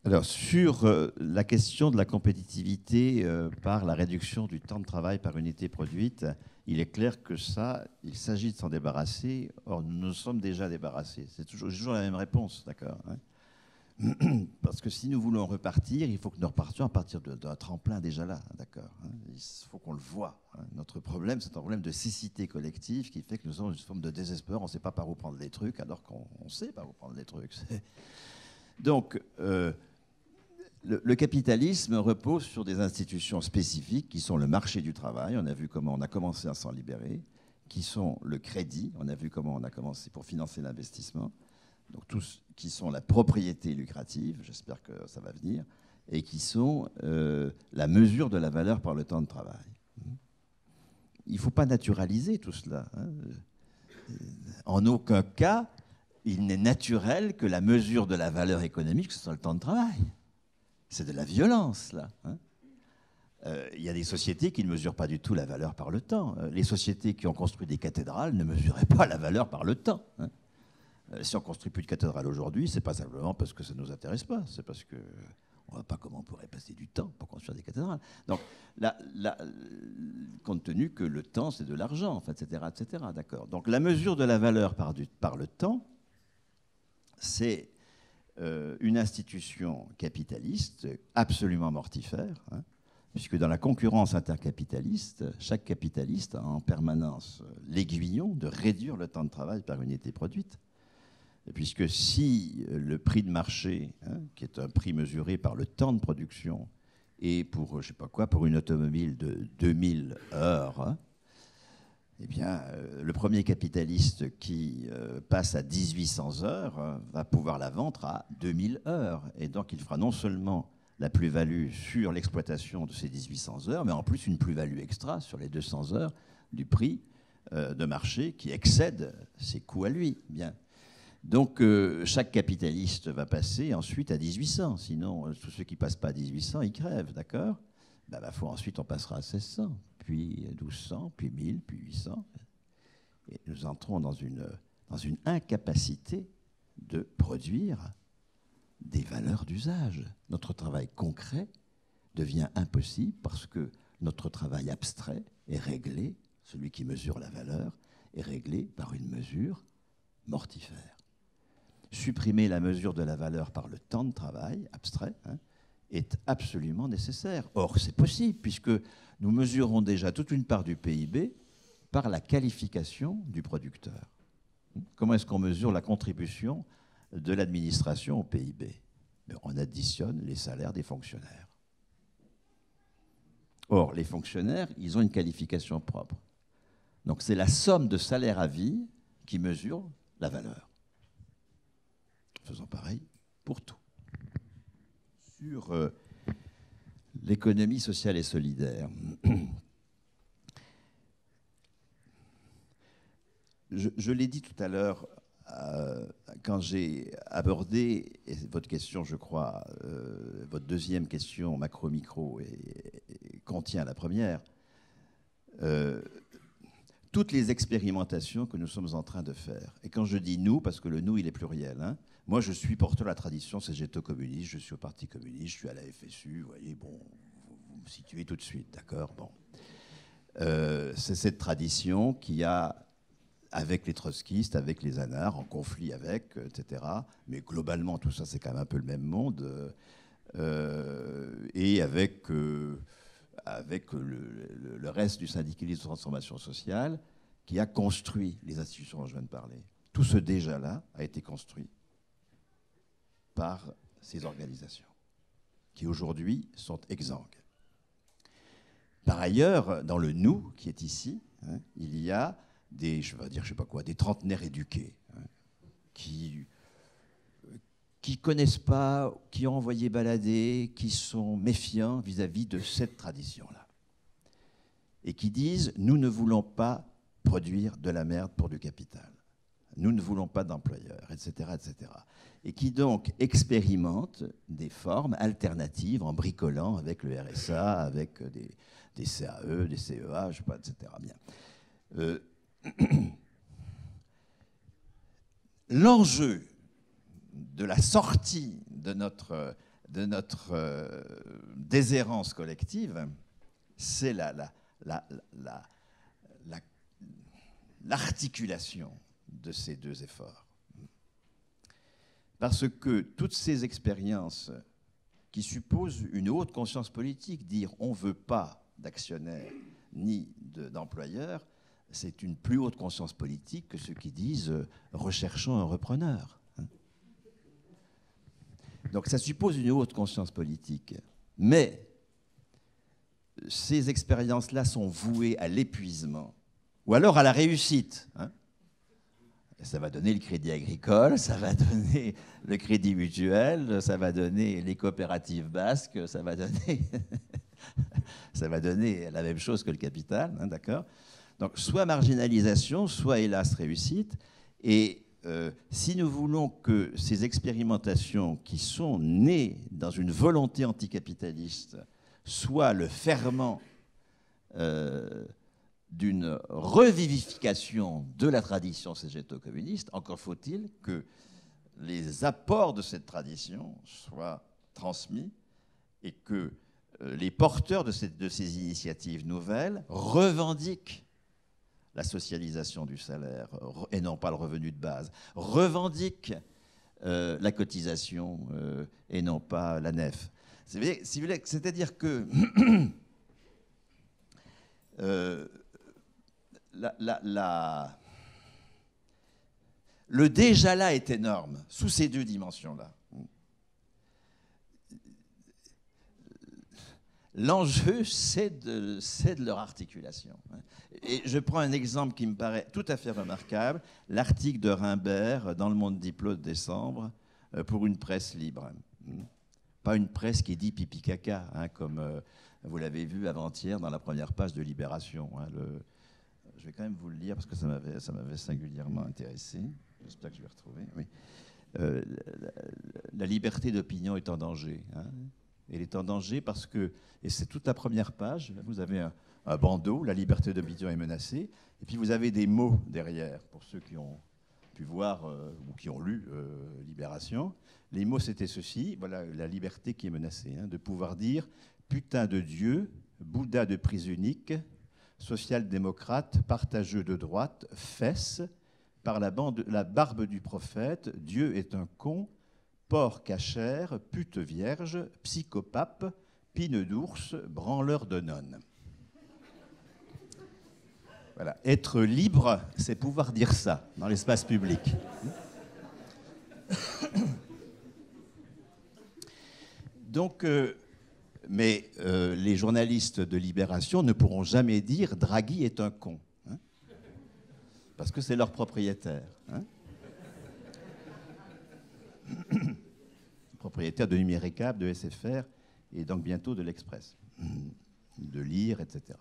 Alors, sur la question de la compétitivité par la réduction du temps de travail par unité produite, il est clair que ça, il s'agit de s'en débarrasser. Or, nous nous sommes déjà débarrassés. C'est toujours la même réponse, d'accord, hein. Parce que si nous voulons repartir, il faut que nous repartions à partir d'un tremplin déjà là, d'accord, hein. Il faut qu'on le voie, hein. Notre problème, c'est un problème de cécité collective qui fait que nous sommes une forme de désespoir. On ne sait pas par où prendre les trucs, alors qu'on sait par où prendre les trucs. Donc, le capitalisme repose sur des institutions spécifiques qui sont le marché du travail, on a vu comment on a commencé à s'en libérer, qui sont le crédit, on a vu comment on a commencé pour financer l'investissement, donc tous qui sont la propriété lucrative, j'espère que ça va venir, et qui sont la mesure de la valeur par le temps de travail. Il ne faut pas naturaliser tout cela, hein. En aucun cas, il n'est naturel que la mesure de la valeur économique, ce soit le temps de travail. C'est de la violence, là, hein. Il y a des sociétés qui ne mesurent pas du tout la valeur par le temps. Les sociétés qui ont construit des cathédrales ne mesuraient pas la valeur par le temps, hein. Si on construit plus de cathédrales aujourd'hui, c'est pas simplement parce que ça ne nous intéresse pas, c'est parce que on ne voit pas comment on pourrait passer du temps pour construire des cathédrales. Donc, compte tenu que le temps, c'est de l'argent, enfin, etc., d'accord. Donc, la mesure de la valeur par le temps, c'est une institution capitaliste absolument mortifère, hein, puisque dans la concurrence intercapitaliste, chaque capitaliste a en permanence l'aiguillon de réduire le temps de travail par unité produite. Puisque si le prix de marché, hein, qui est un prix mesuré par le temps de production, et pour, je sais pas quoi, pour une automobile de 2000 heures, hein, eh bien, le premier capitaliste qui passe à 1800 heures va pouvoir la vendre à 2000 heures. Et donc, il fera non seulement la plus-value sur l'exploitation de ces 1800 heures, mais en plus une plus-value extra sur les 200 heures du prix de marché qui excède ses coûts à lui. Bien. Donc, chaque capitaliste va passer ensuite à 1800. Sinon, tous ceux qui ne passent pas à 1800, ils crèvent, d'accord ? Ben, ensuite, on passera à 1600, puis 1200, puis 1000, puis 800. Et nous entrons dans une incapacité de produire des valeurs d'usage. Notre travail concret devient impossible parce que notre travail abstrait est réglé, celui qui mesure la valeur, est réglé par une mesure mortifère. Supprimer la mesure de la valeur par le temps de travail abstrait, hein, est absolument nécessaire. Or, c'est possible, puisque nous mesurons déjà toute une part du PIB par la qualification du producteur. Comment est-ce qu'on mesure la contribution de l'administration au PIB ? On additionne les salaires des fonctionnaires. Or, les fonctionnaires, ils ont une qualification propre. Donc, c'est la somme de salaires à vie qui mesure la valeur. Faisons pareil pour tout. Sur l'économie sociale et solidaire, je l'ai dit tout à l'heure quand j'ai abordé votre question, je crois, votre deuxième question macro-micro et contient la première, toutes les expérimentations que nous sommes en train de faire. Et quand je dis nous, parce que le nous, il est pluriel, hein, moi, je suis porteur de la tradition CGT-communiste, je suis au Parti communiste, je suis à la FSU, vous voyez, bon, vous me situez tout de suite, d'accord, bon. C'est cette tradition qui a, avec les trotskistes, avec les anards, en conflit avec, etc. Mais globalement, tout ça, c'est quand même un peu le même monde. Et avec le reste du syndicalisme de transformation sociale qui a construit les institutions dont je viens de parler. Tout ce déjà-là a été construit par ces organisations qui aujourd'hui sont exsangues. Par ailleurs, dans le nous qui est ici, hein, il y a des, je vais dire, je sais pas quoi, des trentenaires éduqués, hein, qui connaissent pas, qui ont envoyé balader, qui sont méfiants vis-à-vis de cette tradition-là. Et qui disent, nous ne voulons pas produire de la merde pour du capital. Nous ne voulons pas d'employeurs, etc., etc. Et qui donc expérimentent des formes alternatives en bricolant avec le RSA, avec des CAE, des CEA, je sais pas, etc. Bien. L'enjeu de la sortie de notre de notre déshérence collective, c'est l'articulation de ces deux efforts. Parce que toutes ces expériences qui supposent une haute conscience politique, dire on ne veut pas d'actionnaires ni d'employeurs, c'est une plus haute conscience politique que ceux qui disent recherchons un repreneur. Donc ça suppose une haute conscience politique. Mais ces expériences-là sont vouées à l'épuisement, ou alors à la réussite. Ça va donner le crédit agricole, ça va donner le crédit mutuel, ça va donner les coopératives basques, ça va donner, ça va donner la même chose que le capital, d'accord ? Donc soit marginalisation, soit hélas réussite. Et si nous voulons que ces expérimentations qui sont nées dans une volonté anticapitaliste soient le ferment d'une revivification de la tradition cégéto-communiste, encore faut-il que les apports de cette tradition soient transmis et que les porteurs de ces initiatives nouvelles revendiquent la socialisation du salaire et non pas le revenu de base, revendiquent la cotisation et non pas la nef. C'est-à-dire que le déjà là est énorme, sous ces deux dimensions-là. L'enjeu, c'est de leur articulation. Et je prends un exemple qui me paraît tout à fait remarquable, l'article de Rimbert dans Le Monde Diplo de décembre pour une presse libre. Pas une presse qui dit pipi caca, comme vous l'avez vu avant-hier dans la première page de Libération. Je vais quand même vous le lire parce que ça m'avait singulièrement intéressé. J'espère que je vais retrouver. Oui. La liberté d'opinion est en danger. Elle est en danger parce que, et c'est toute la première page, vous avez un bandeau, la liberté d'opinion est menacée, et puis vous avez des mots derrière, pour ceux qui ont pu voir ou qui ont lu Libération. Les mots, c'était ceci, voilà la liberté qui est menacée, de pouvoir dire « putain de Dieu, Bouddha de prise unique, social-démocrate, partageux de droite, fesse, par la barbe du prophète, Dieu est un con, porc cachère, pute vierge, psychopape, pine d'ours, branleur de nonnes. » Voilà. Être libre, c'est pouvoir dire ça dans l'espace public. Donc, mais les journalistes de Libération ne pourront jamais dire « Draghi est un con », parce que c'est leur propriétaire. Propriétaire de Numéricable, de SFR, et donc bientôt de l'Express, de Lire, etc.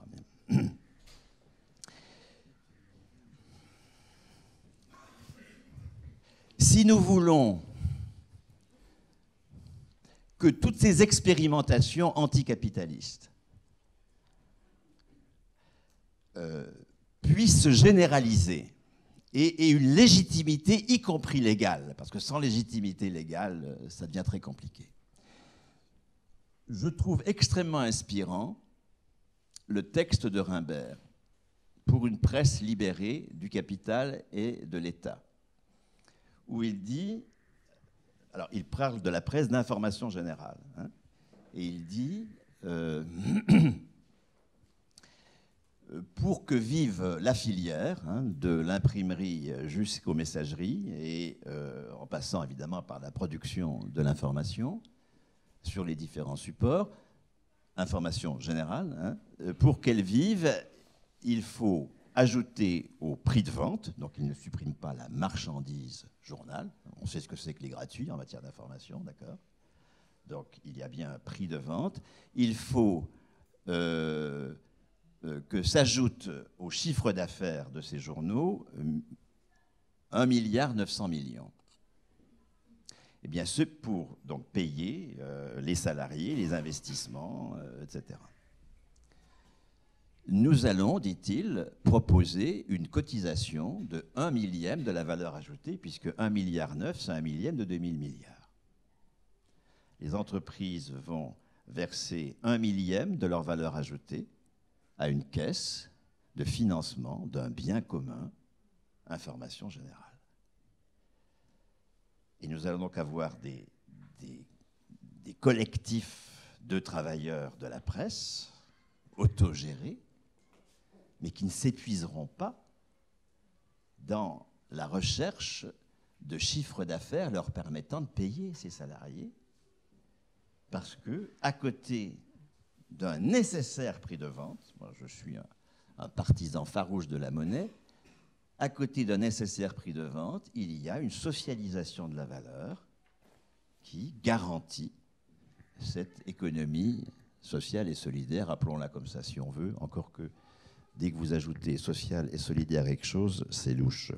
Si nous voulons que toutes ces expérimentations anticapitalistes puissent se généraliser et une légitimité, y compris légale, parce que sans légitimité légale, ça devient très compliqué. Je trouve extrêmement inspirant le texte de Rimbert pour une presse libérée du capital et de l'État, où il dit, alors il parle de la presse d'information générale, et il dit pour que vive la filière, de l'imprimerie jusqu'aux messageries, et en passant évidemment par la production de l'information sur les différents supports, information générale, pour qu'elle vive, il faut ajouter au prix de vente, donc il ne supprime pas la marchandise journal, on sait ce que c'est que les gratuits en matière d'information, d'accord ? Donc il y a bien un prix de vente, il faut que s'ajoute au chiffre d'affaires de ces journaux 1,9 milliard. Eh bien, c'est pour donc payer les salariés, les investissements, etc. Nous allons, dit-il, proposer une cotisation de 1 millième de la valeur ajoutée, puisque 1,9 milliard, c'est 1 millième de 2000 milliards. les entreprises vont verser 1/1000 de leur valeur ajoutée à une caisse de financement d'un bien commun, information générale. Et nous allons donc avoir des collectifs de travailleurs de la presse, autogérés, mais qui ne s'épuiseront pas dans la recherche de chiffres d'affaires leur permettant de payer ces salariés, parce que, à côté d'un nécessaire prix de vente, moi je suis un partisan farouche de la monnaie, à côté d'un nécessaire prix de vente, il y a une socialisation de la valeur qui garantit cette économie sociale et solidaire, appelons-la comme ça si on veut, encore que dès que vous ajoutez social et solidaire à quelque chose, c'est louche.